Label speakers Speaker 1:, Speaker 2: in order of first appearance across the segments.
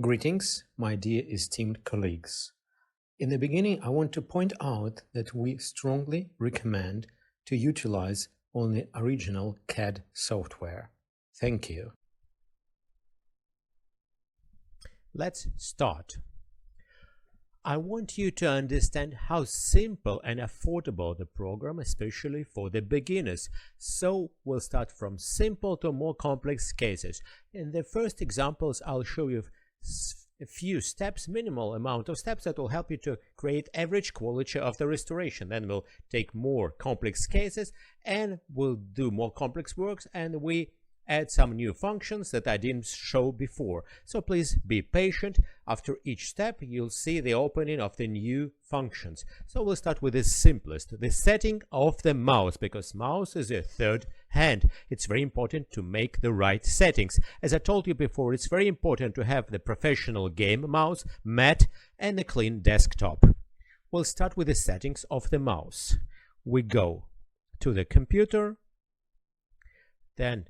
Speaker 1: Greetings, my dear esteemed colleagues. In the beginning, I want to point out that we strongly recommend to utilize only original CAD software. Thank you.
Speaker 2: Let's start. I want you to understand how simple and affordable the program, especially for the beginners. So we'll start from simple to more complex cases. In the first examples, I'll show you a few steps, minimal amount of steps that will help you to create average quality of the restoration. Then we'll take more complex cases and we'll do more complex works, and we add some new functions that I didn't show before. So please be patient. After each step, you'll see the opening of the new functions. So we'll start with the simplest, the setting of the mouse, because mouse is a third hand. It's very important to make the right settings. As I told you before, it's very important to have the professional game mouse, mat, and a clean desktop. We'll start with the settings of the mouse. We go to the computer, then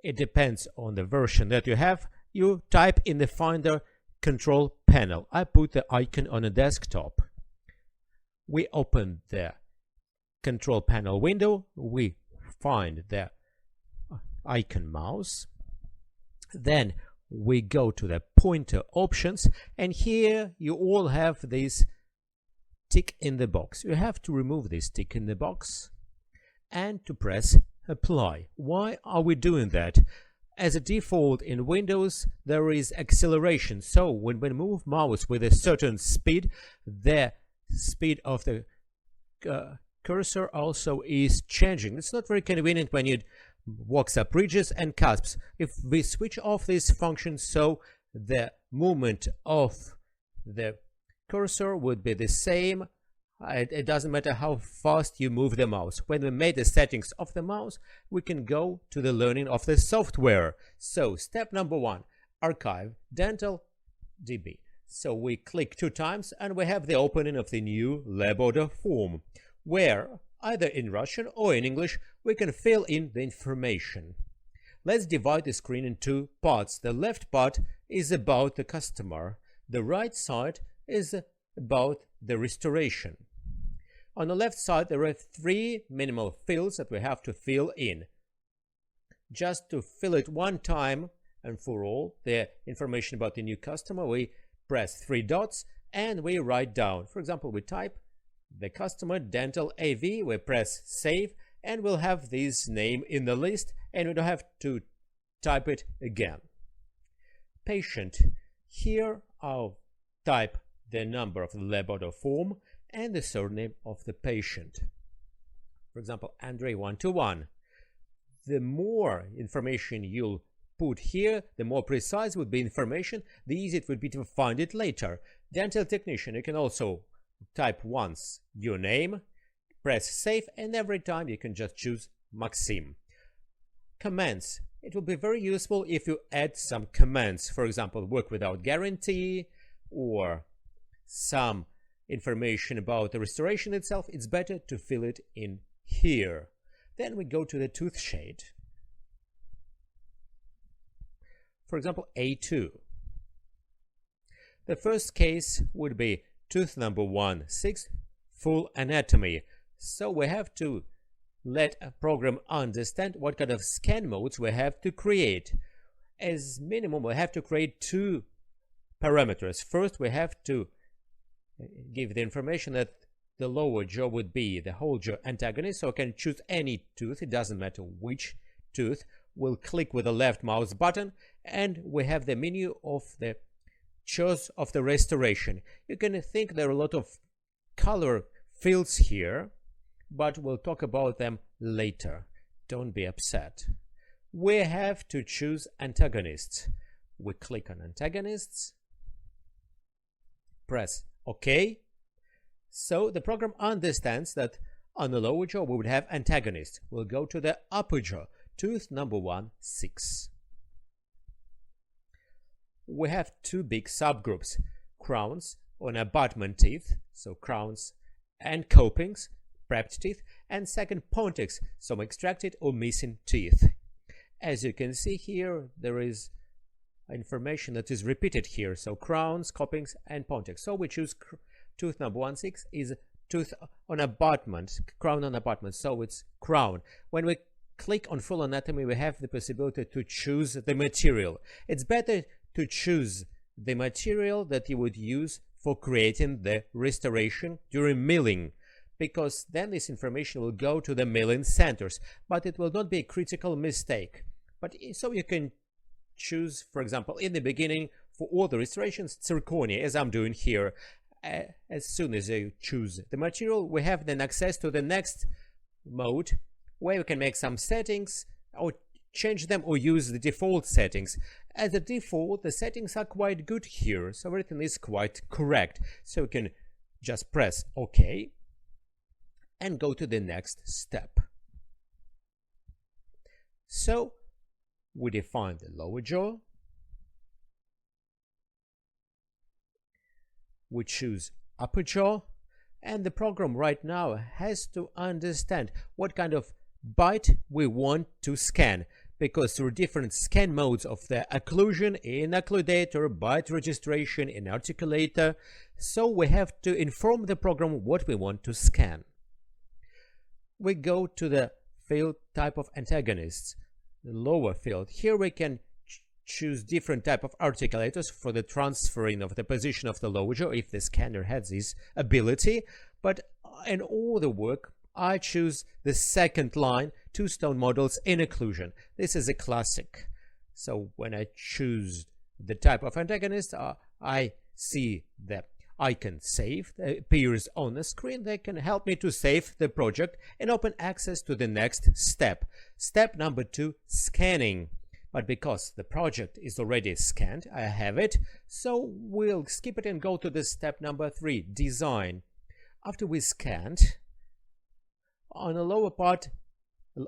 Speaker 2: it depends on the version that you have. You type in the Finder control panel. I put the icon on a desktop. We open the control panel window. We find the icon mouse. Then we go to the pointer options, and here you all have this tick in the box. You have to remove this tick in the box and to press apply. Why are we doing that? As a default in Windows, there is acceleration. So when we move mouse with a certain speed, the speed of the cursor also is changing. It's not very convenient when you walks up ridges and cusps. If we switch off this function, so the movement of the cursor would be the same. It doesn't matter how fast you move the mouse. When we made the settings of the mouse, we can go to the learning of the software. So step number 1, archive dental DB. So we click 2 times and we have the opening of the new lab order form, where either in Russian or in English we can fill in the information. Let's divide the screen in 2 parts. The left part is about the customer. The right side is about the restoration. On the left side, there are 3 minimal fields that we have to fill in. Just to fill it one time and for all, the information about the new customer, we press 3 dots and we write down. For example, we type the customer dental AV, we press save, and we'll have this name in the list, and we don't have to type it again. Patient. Here I'll type the number of the lab order form and the surname of the patient. For example, Andrei 121. The more information you'll put here, the more precise would be information, the easier it would be to find it later. Dental technician, you can also type once your name, press save, and every time you can just choose Maxim. Commands. It will be very useful if you add some commands. For example, work without guarantee, or some information about the restoration itself. It's better to fill it in here. Then we go to the tooth shade. For example, A2. The first case would be tooth number 1/6, full anatomy. So we have to let a program understand what kind of scan modes we have to create. As minimum, we have to create 2 parameters. First, we have to give the information that the lower jaw would be the whole jaw antagonist, so I can choose any tooth, it doesn't matter which tooth. We'll click with the left mouse button and we have the menu of the choice of the restoration. You can think there are a lot of color fields here, but we'll talk about them later. Don't be upset. We have to choose antagonists. We click on antagonists, press OK. So the program understands that on the lower jaw we would have antagonists. We'll go to the upper jaw, tooth number 1/6. We have 2 big subgroups, crowns on abutment teeth, so crowns and copings, prepped teeth, and second pontics, some extracted or missing teeth. As you can see here, there is information that is repeated here. So crowns, copings, and pontics. So we choose tooth number 16 is tooth on abutment, crown on abutment. So it's crown. When we click on full anatomy, we have the possibility to choose the material. It's better to choose the material that you would use for creating the restoration during milling, because then this information will go to the milling centers, but it will not be a critical mistake. But so you can choose, for example, in the beginning for all the restorations, zirconia, as I'm doing here. As soon as you choose the material, we have then access to the next mode, where we can make some settings or change them or use the default settings. As a default, the settings are quite good here, so everything is quite correct. So we can just press OK and go to the next step. So we define the lower jaw. We choose upper jaw, and the program right now has to understand what kind of bite we want to scan, because there are different scan modes of the occlusion in occludator, bite registration in articulator, so we have to inform the program what we want to scan. We go to the field type of antagonists, the lower field. Here we can choose different type of articulators for the transferring of the position of the lower jaw if the scanner has this ability, but in all the work I choose the second line, two stone models in occlusion. This is a classic. So when I choose the type of antagonist, I see the icon save that appears on the screen. They can help me to save the project and open access to the next step. Step number 2, scanning. But because the project is already scanned, I have it, so we'll skip it and go to the step number 3, design. After we scanned, on the lower part,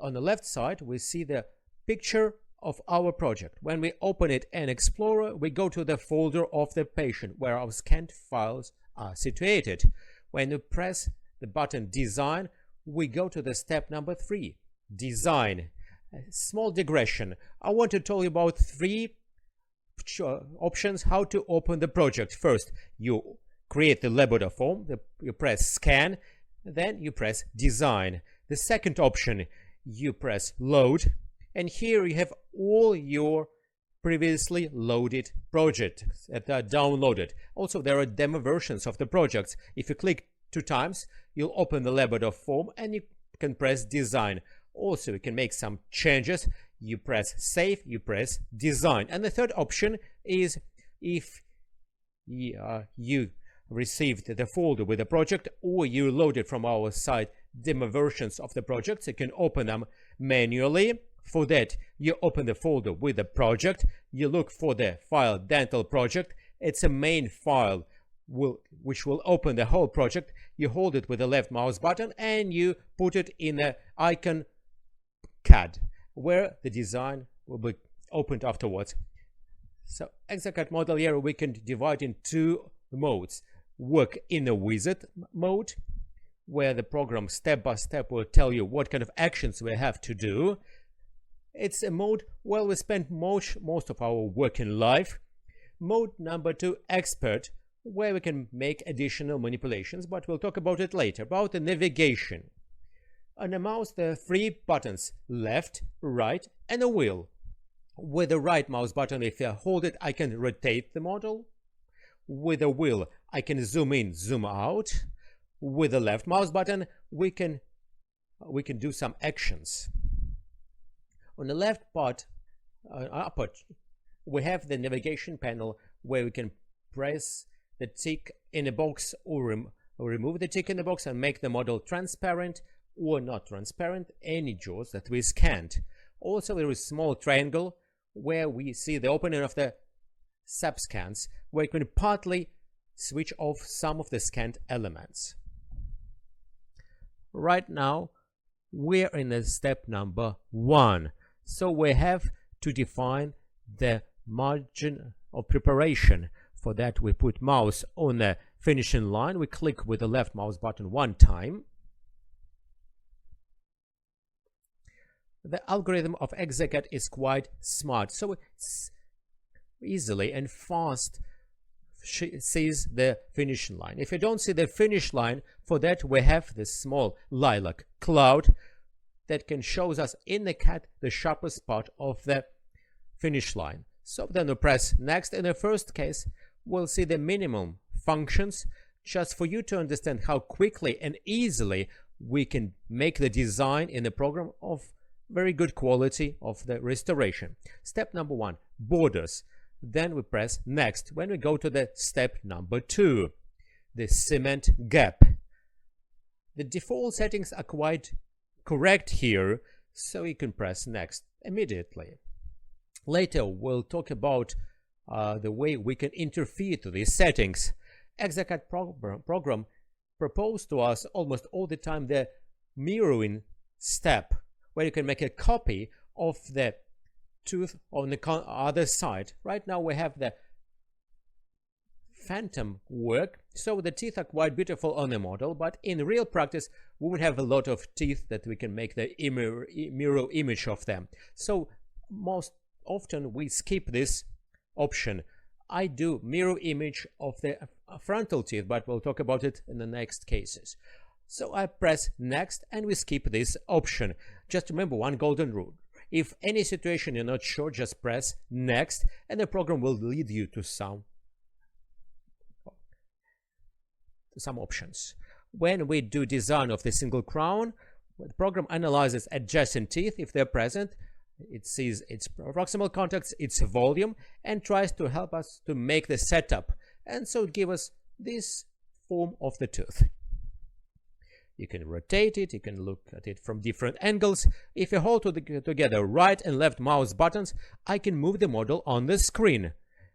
Speaker 2: on the left side, we see the picture of our project. When we open it in Explorer, we go to the folder of the patient where our scanned files are situated. When you press the button Design, we go to the step number 3, Design. A small digression. I want to tell you about 3 options how to open the project. First, you create the laboratory form, you press Scan, then you press Design. The second option, you press Load, and here you have all your previously loaded projects that are downloaded. Also, there are demo versions of the projects. If you click 2 times, you'll open the laboratory form and you can press Design. Also, you can make some changes. You press Save, you press Design. And the third option is if you received the folder with the project or you loaded from our site demo versions of the projects, you can open them manually. For that, you open the folder with the project, you look for the file dental project. It's a main file which will open the whole project. You hold it with the left mouse button and you put it in the icon CAD, where the design will be opened afterwards. So ExaCAD model here we can divide in 2 modes. Work in a wizard mode, where the program step by step will tell you what kind of actions we have to do. It's a mode where we spend most of our working life. Mode number 2, expert, where we can make additional manipulations, but we'll talk about it later. About the navigation. On the mouse, there are 3 buttons, left, right, and a wheel. With the right mouse button, if I hold it, I can rotate the model. With the wheel, I can zoom in, zoom out. With the left mouse button, we can do some actions. On the left part, upper, we have the navigation panel where we can press the tick in a box or remove the tick in the box and make the model transparent or not transparent, any jaws that we scanned. Also, there is a small triangle where we see the opening of the subscans, where you can partly switch off some of the scanned elements. Right now, we're in the step number 1. So we have to define the margin of preparation. For that, we put mouse on the finishing line. We click with the left mouse button 1 time. The algorithm of ExaCAD is quite smart. So easily and fast sees the finish line. If you don't see the finish line, for that we have this small lilac cloud that can show us in the CAD the sharpest part of the finish line. So then we press next. In the first case, we'll see the minimum functions, just for you to understand how quickly and easily we can make the design in the program of very good quality of the restoration. Step number 1, borders. Then we press next. When we go to the step number 2, the cement gap. The default settings are quite correct here, so you can press next immediately. Later we'll talk about the way we can interfere to these settings. ExaCAD program proposed to us almost all the time the mirroring step, where you can make a copy of the tooth on the other side. Right now we have the phantom work, so the teeth are quite beautiful on the model, but in real practice we would have a lot of teeth that we can make the mirror image of them. So most often we skip this option. I do mirror image of the frontal teeth, but we'll talk about it in the next cases. So I press next and we skip this option. Just remember one golden rule. If any situation you're not sure, just press next and the program will lead you to some options. When we do design of the single crown, the program analyzes adjacent teeth if they're present. It sees its proximal contacts, its volume, and tries to help us to make the setup, and so give us this form of the tooth. You can rotate it, you can look at it from different angles. If you hold together right and left mouse buttons, I can move the model on the screen.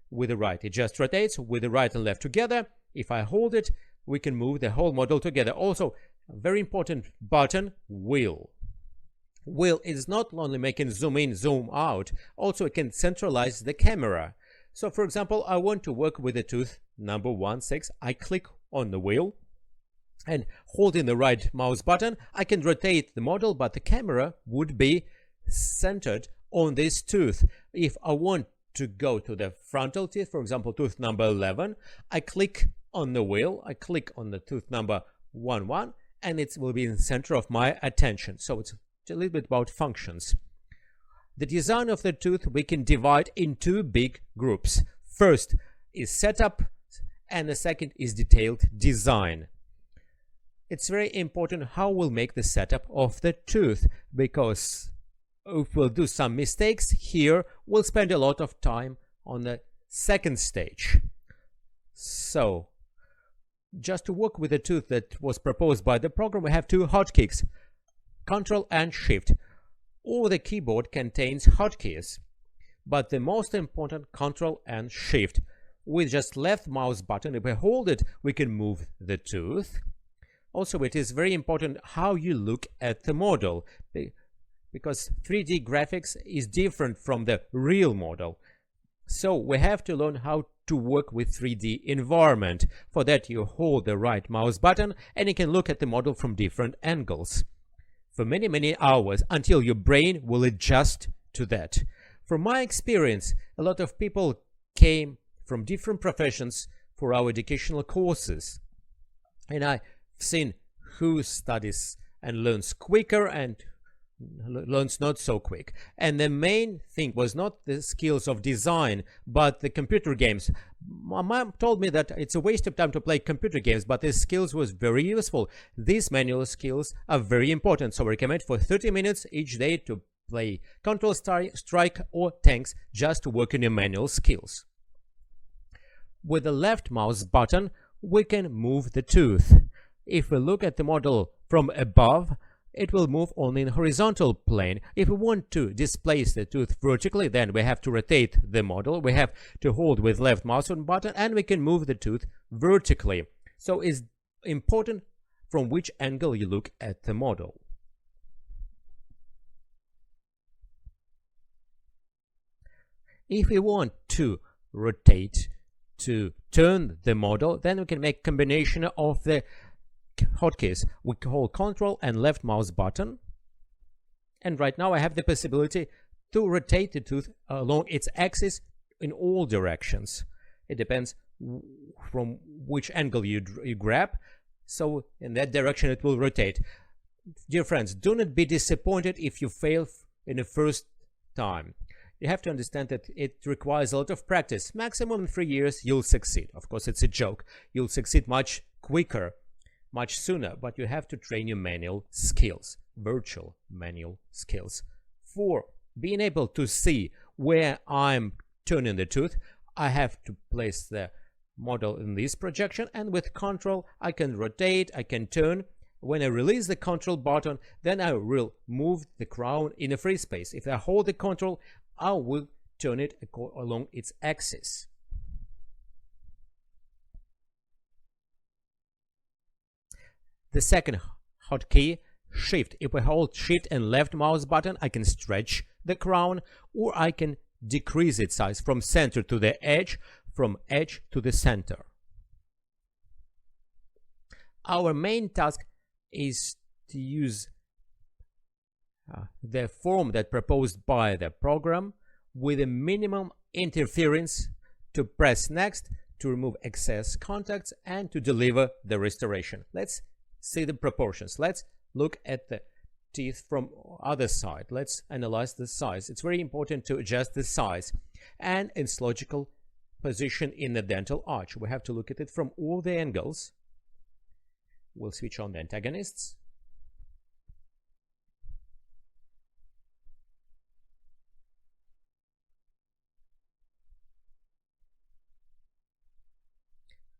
Speaker 2: With the right, it just rotates. With the right and left together, if I hold it, we can move the whole model together. Also, a very important button, wheel. Wheel is not only making zoom in, zoom out, also it can centralize the camera. So for example, I want to work with the tooth number 16. I click on the wheel and holding the right mouse button, I can rotate the model, but the camera would be centered on this tooth. If I want to go to the frontal teeth, for example, tooth number 11, I click on the wheel, I click on the tooth number 11, and it will be in the center of my attention. So it's a little bit about functions. The design of the tooth we can divide in two big groups. First is setup and the second is detailed design. It's very important how we'll make the setup of the tooth, because if we'll do some mistakes here, we'll spend a lot of time on the second stage. So just to work with the tooth that was proposed by the program, we have two hotkeys, Control and Shift. All the keyboard contains hotkeys, but the most important, Control and Shift. With just left mouse button, if we hold it, we can move the tooth. Also, it is very important how you look at the model, because 3D graphics is different from the real model. So we have to learn how to work with 3D environment. For that, you hold the right mouse button and you can look at the model from different angles for many hours until your brain will adjust to that. From my experience, a lot of people came from different professions for our educational courses, and I've seen who studies and learns quicker and learns not so quick. And the main thing was not the skills of design, but the computer games. My mom told me that it's a waste of time to play computer games, but the skills was very useful. These manual skills are very important, so I recommend for 30 minutes each day to play Control Strike or Tanks, just to work on your manual skills. With the left mouse button, we can move the tooth. If we look at the model from above, it will move only in horizontal plane. If we want to displace the tooth vertically, then we have to rotate the model. We have to hold with left mouse button and we can move the tooth vertically. So it's important from which angle you look at the model. If we want to rotate, to turn the model, then we can make combination of the hotkeys. We hold Control and left mouse button, and right now I have the possibility to rotate the tooth along its axis in all directions. It depends from which angle you grab. So in that direction it will rotate. Dear friends, do not be disappointed if you fail in the first time. You have to understand that it requires a lot of practice. Maximum 3 years you'll succeed. Of course, it's a joke. You'll succeed much quicker, much sooner, but you have to train your manual skills, virtual manual skills. For being able to see where I'm turning the tooth, I have to place the model in this projection, and with control I can rotate, I can turn. When I release the control button, then I will move the crown in a free space. If I hold the control, I will turn it along its axis. The second hotkey, Shift. If I hold Shift and left mouse button, I can stretch the crown, or I can decrease its size from center to the edge, from edge to the center. Our main task is to use the form that proposed by the program with a minimum interference, to press next, to remove excess contacts, and to deliver the restoration. Let's see the proportions. Let's look at the teeth from other side. Let's analyze the size. It's very important to adjust the size and its logical position in the dental arch. We have to look at it from all the angles. We'll switch on the antagonists.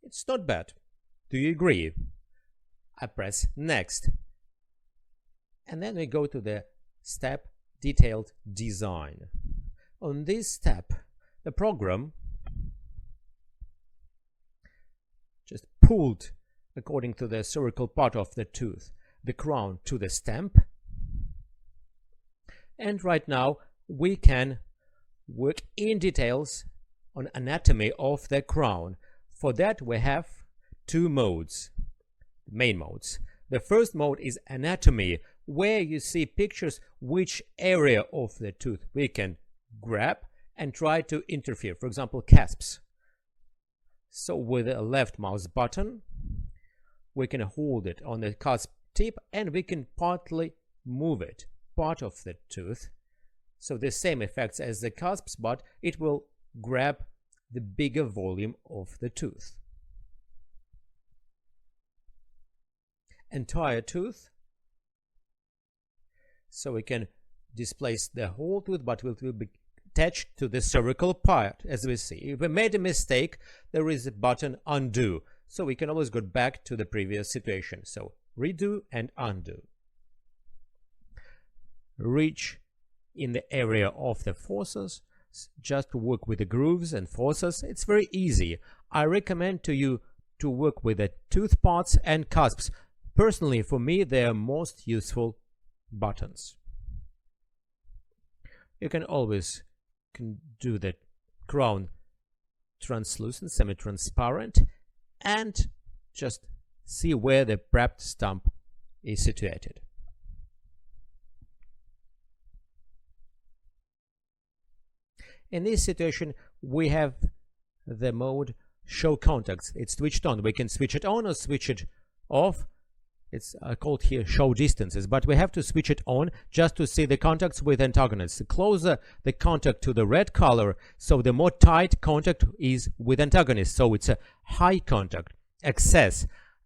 Speaker 2: It's not bad. Do you agree? I press next. And then we go to the step detailed design. On this step, the program just pulled, according to the spherical part of the tooth, the crown to the stamp. And right now we can work in details on anatomy of the crown. For that we have two modes, main modes. The first mode is anatomy, where you see pictures which area of the tooth we can grab and try to interfere. For example, cusps. So with a left mouse button, we can hold it on the cusp tip and we can partly move it, part of the tooth. So the same effects as the cusps, but it will grab the bigger volume of the tooth. Entire tooth. So we can displace the whole tooth, but it will be attached to the cervical part, as we see. If we made a mistake, there is a button undo. So we can always go back to the previous situation. So redo and undo. Reach in the area of the forces. Just work with the grooves and forces. It's very easy. I recommend to you to work with the tooth parts and cusps. Personally, for me, they are most useful buttons. You can always do the crown translucent, semi-transparent, and just see where the prepped stump is situated. In this situation, we have the mode show contacts. It's switched on. We can switch it on or switch it off. It's called here show distances, but we have to switch it on just to see the contacts with antagonists. The closer the contact to the red color, so the more tight contact is with antagonists. So it's a high contact. Excess.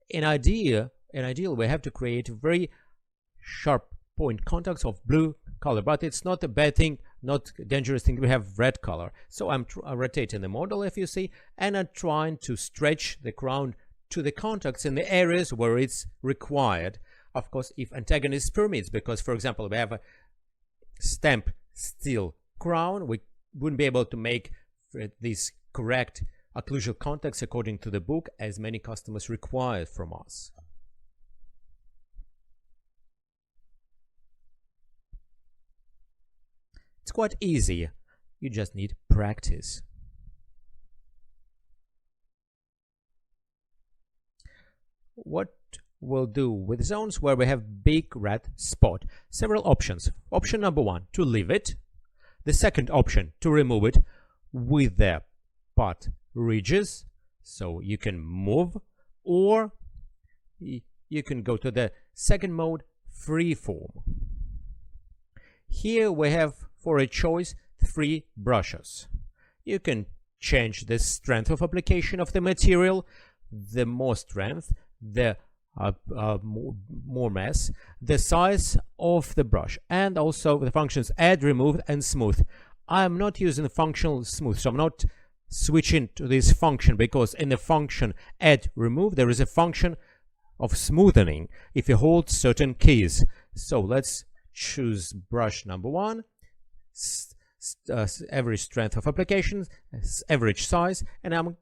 Speaker 2: In ideal, we have to create very sharp point contacts of blue color, but it's not a bad thing, not a dangerous thing. We have red color. So I'm rotating the model, if you see, and I'm trying to stretch the crown to the contacts in the areas where it's required. Of course, if antagonist permits, because for example, we have a stamp steel crown, we wouldn't be able to make these correct occlusal contacts according to the book, as many customers require from us. It's quite easy. You just need practice. What we'll do with zones where we have big red spot? Several options. Option number one, to leave it. The second option, to remove it. with the part ridges, so you can move, or you can go to the second mode, freeform. Here we have for a choice 3 brushes. You can change the strength of application of the material, the more strength, the more mass, the size of the brush, and also the functions add, remove, and smooth. I'm not using the functional smooth, so I'm not switching to this function, because in the function add, remove, there is a function of smoothing if you hold certain keys. So let's choose brush number 1, average strength of applications, average size, and I'm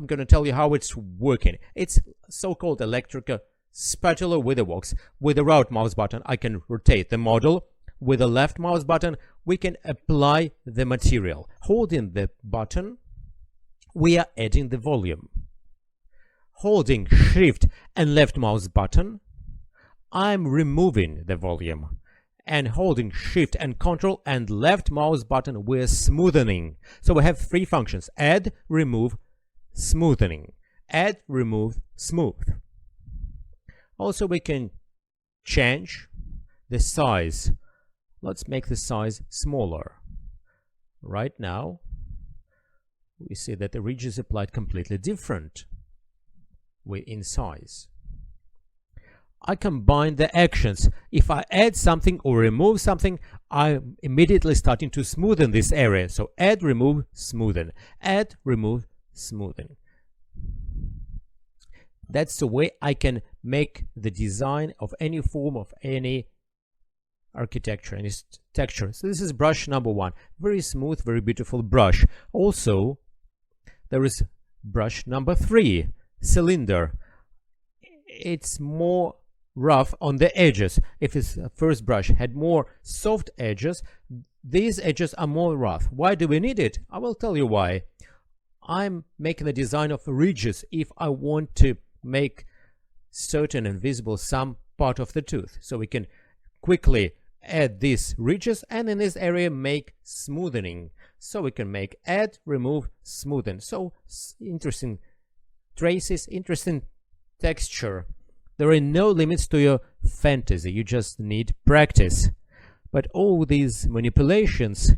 Speaker 2: going to tell you how it's working. It's so-called electric spatula with a box. With the right mouse button, I can rotate the model. With the left mouse button, we can apply the material. Holding the button, we are adding the volume. Holding Shift and left mouse button, I'm removing the volume. And holding Shift and Control and left mouse button, we're smoothing. So we have 3 functions: add, remove, smoothing. Add, remove, smooth. Also, we can change the size. Let's make the size smaller. Right now, we see that the ridge is applied completely different in size. I combine the actions. If I add something or remove something, I'm immediately starting to smoothen this area. So add, remove, smoothen. Add, remove, smoothing. That's the way I can make the design of any form, of any architecture, any texture. So this is brush number 1. Very smooth, very beautiful brush. Also, there is brush number 3, cylinder. It's more rough on the edges. If his first brush had more soft edges, these edges are more rough. Why do we need it? I will tell you why. I'm making the design of ridges if I want to make certain and visible some part of the tooth. So we can quickly add these ridges, and in this area make smoothing. So we can make add, remove, smoothen. So interesting traces, interesting texture. There are no limits to your fantasy. You just need practice. But all these manipulations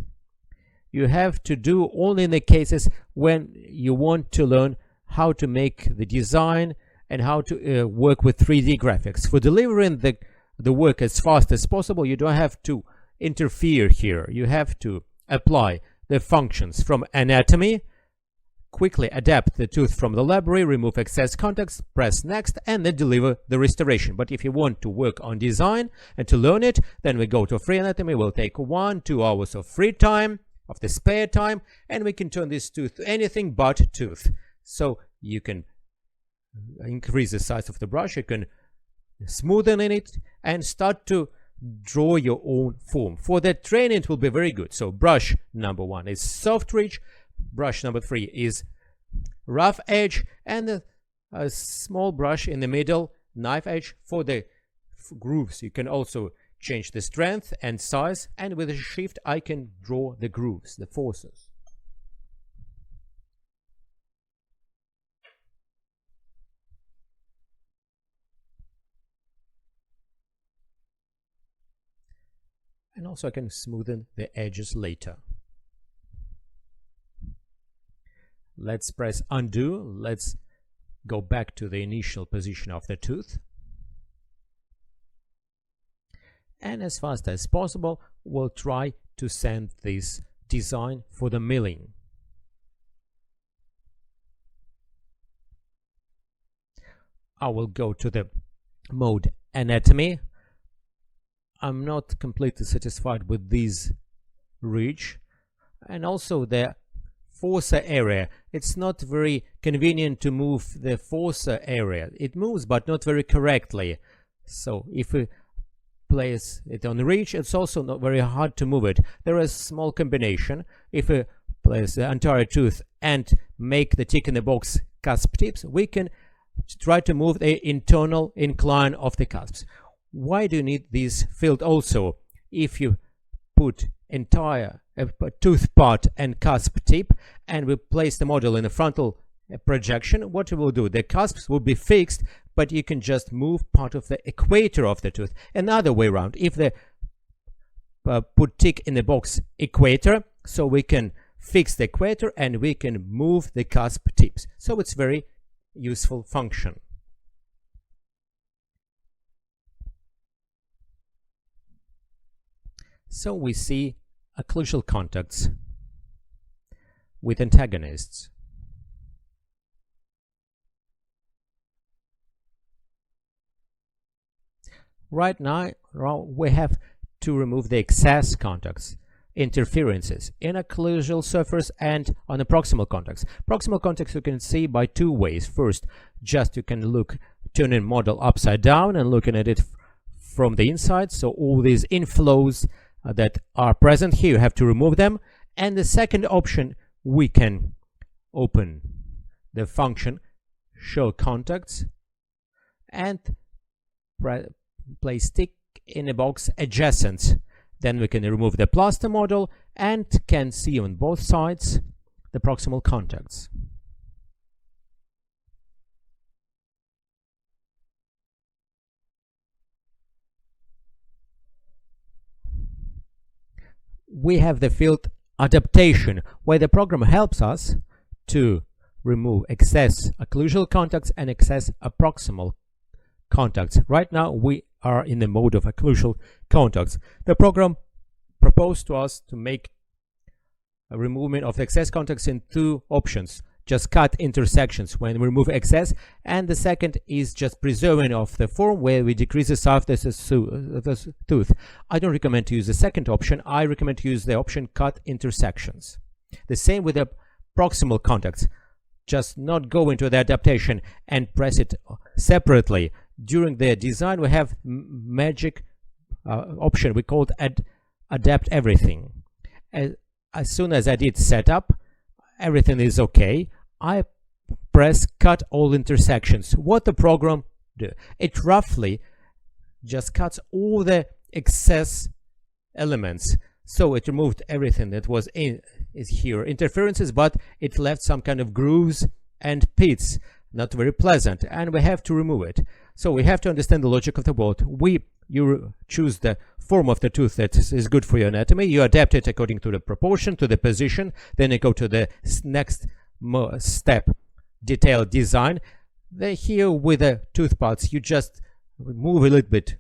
Speaker 2: you have to do only in the cases when you want to learn how to make the design and how to work with 3D graphics. For delivering the work as fast as possible, you don't have to interfere here. You have to apply the functions from anatomy, quickly adapt the tooth from the library, remove excess contacts, press next, and then deliver the restoration. But if you want to work on design and to learn it, then we go to free anatomy. We'll take 1-2 hours of free time, of the spare time, and we can turn this tooth to anything but tooth. So you can increase the size of the brush, you can smoothen in it, and start to draw your own form. For that training, it will be very good. So brush number 1 is soft ridge, brush number 3 is rough edge, and a small brush in the middle, knife edge, for the grooves. You can also change the strength and size, and with a shift I can draw the grooves, the forces. And also I can smoothen the edges later. Let's press undo. Let's go back to the initial position of the tooth. And as fast as possible, we'll try to send this design for the milling. I will go to the mode anatomy. I'm not completely satisfied with this ridge, and also the fossa area. It's not very convenient to move the fossa area. It moves, but not very correctly. So if we place it on the ridge, it's also not very hard to move it. There is a small combination. If we place the entire tooth and make the tick in the box cusp tips, we can try to move the internal incline of the cusps. Why do you need this field also? If you put entire tooth part and cusp tip, and we place the model in a frontal projection, what it will do, the cusps will be fixed, but you can just move part of the equator of the tooth. Another way around, if the put tick in the box equator, so we can fix the equator and we can move the cusp tips. So it's very useful function. So we see occlusal contacts with antagonists. Right now we have to remove the excess contacts, interferences in occlusal surface and on the proximal contacts. Proximal contacts you can see by two ways. First, just you can turn in model upside down and looking at it from the inside. So all these inflows that are present here, you have to remove them. And the second option, we can open the function show contacts and place tick in a box adjacent. Then we can remove the plaster model and can see on both sides the proximal contacts. We have the field adaptation, where the program helps us to remove excess occlusal contacts and excess proximal contacts. Right now we are in the mode of occlusal contacts. The program proposed to us to make a removal of excess contacts in two options. Just cut intersections when we remove excess, and the second is just preserving of the form where we decrease the size of the tooth. I don't recommend to use the second option. I recommend to use the option cut intersections. The same with the proximal contacts. Just not go into the adaptation and press it separately. During the design we have magic option we called adapt everything. As soon as I did setup, everything is okay. I press cut all intersections. What the program do? It roughly just cuts all the excess elements. So it removed everything that was here interferences, but it left some kind of grooves and pits, not very pleasant, and we have to remove it. So we have to understand the logic of the board. You choose the form of the tooth that is good for your anatomy. You adapt it according to the proportion, to the position. Then you go to the next step, detailed design. Here with the tooth parts, you just move a little bit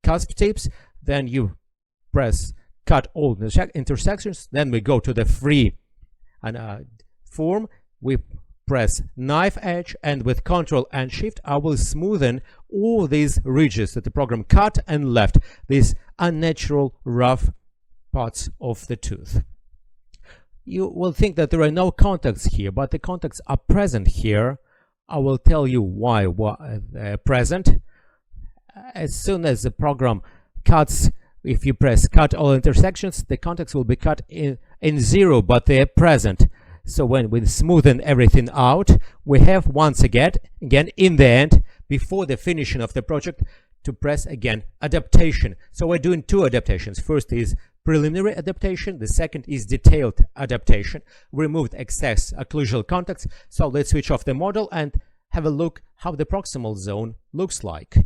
Speaker 2: cusp tips. Then you press cut all the intersections. Then we go to the free form. We press knife edge, and with Ctrl and Shift I will smoothen all these ridges that the program cut and left, these unnatural rough parts of the tooth. You will think that there are no contacts here, but the contacts are present here. I will tell you why present. As soon as the program cuts, if you press cut all intersections, the contacts will be cut in zero, but they are present. So when we smoothen everything out, we have once again in the end, before the finishing of the project, to press again adaptation. So we're doing two adaptations. First is preliminary adaptation, the second is detailed adaptation. We removed excess occlusal contacts. So let's switch off the model and have a look how the proximal zone looks like.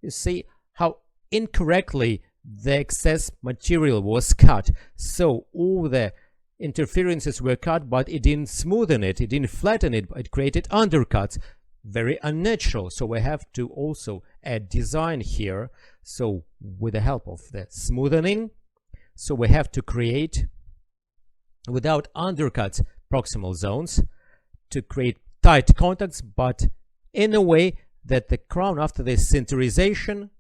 Speaker 2: You see how incorrectly the excess material was cut. So all the interferences were cut, but it didn't smoothen it, it didn't flatten it, it created undercuts. Very unnatural. So we have to also add design here. So with the help of the smoothening, so we have to create, without undercuts, proximal zones to create tight contacts, but in a way that the crown after the sinterization,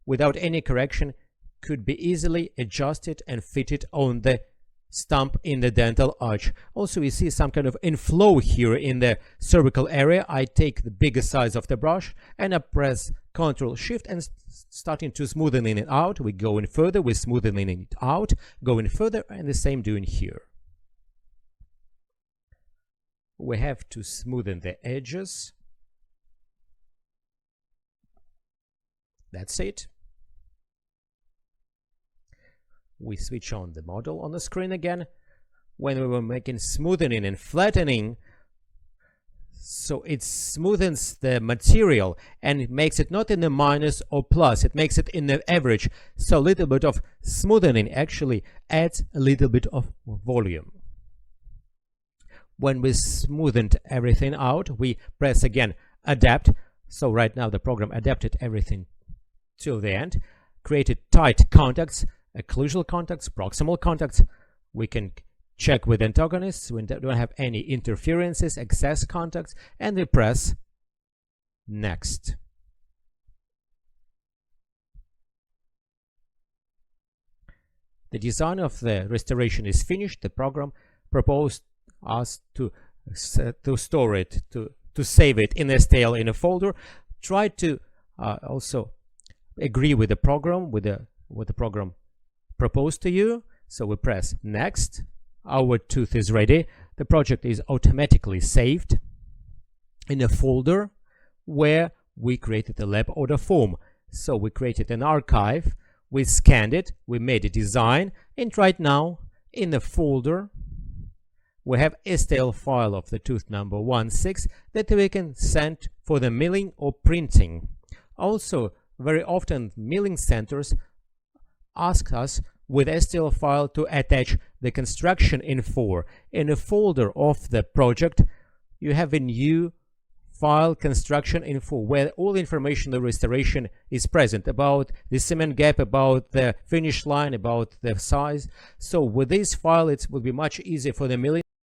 Speaker 2: without any correction, could be easily adjusted and fitted on the stump in the dental arch. Also, we see some kind of inflow here in the cervical area. I take the bigger size of the brush and I press Ctrl Shift and starting to smoothening it out. We go in further, we're smoothening it out, going further, and the same doing here. We have to smoothen the edges. That's it. we switch on the model on the screen again. When we were making smoothing and flattening, so it smoothens the material and it makes it not in the minus or plus, it makes it in the average. So a little bit of smoothing actually adds a little bit of volume. When we smoothened everything out, we press again adapt. So right now the program adapted everything till the end, created tight contacts, occlusal contacts, proximal contacts. We can check with antagonists, we don't have any interferences, excess contacts, and we press next. The design of the restoration is finished. The program proposed us to store it, to save it in STL in a folder. Try to also agree with the program, with what the program proposed to you. So we press next. Our tooth is ready. The project is automatically saved in a folder where we created a lab order form. So we created an archive, we scanned it, we made a design, and right now in the folder we have STL file of the tooth number 16 that we can send for the milling or printing. Also, very often milling centers ask us with STL file to attach the construction info. In a folder of the project, you have a new file construction info where all information the restoration is present about the cement gap, about the finish line, about the size. So with this file, it will be much easier for the milling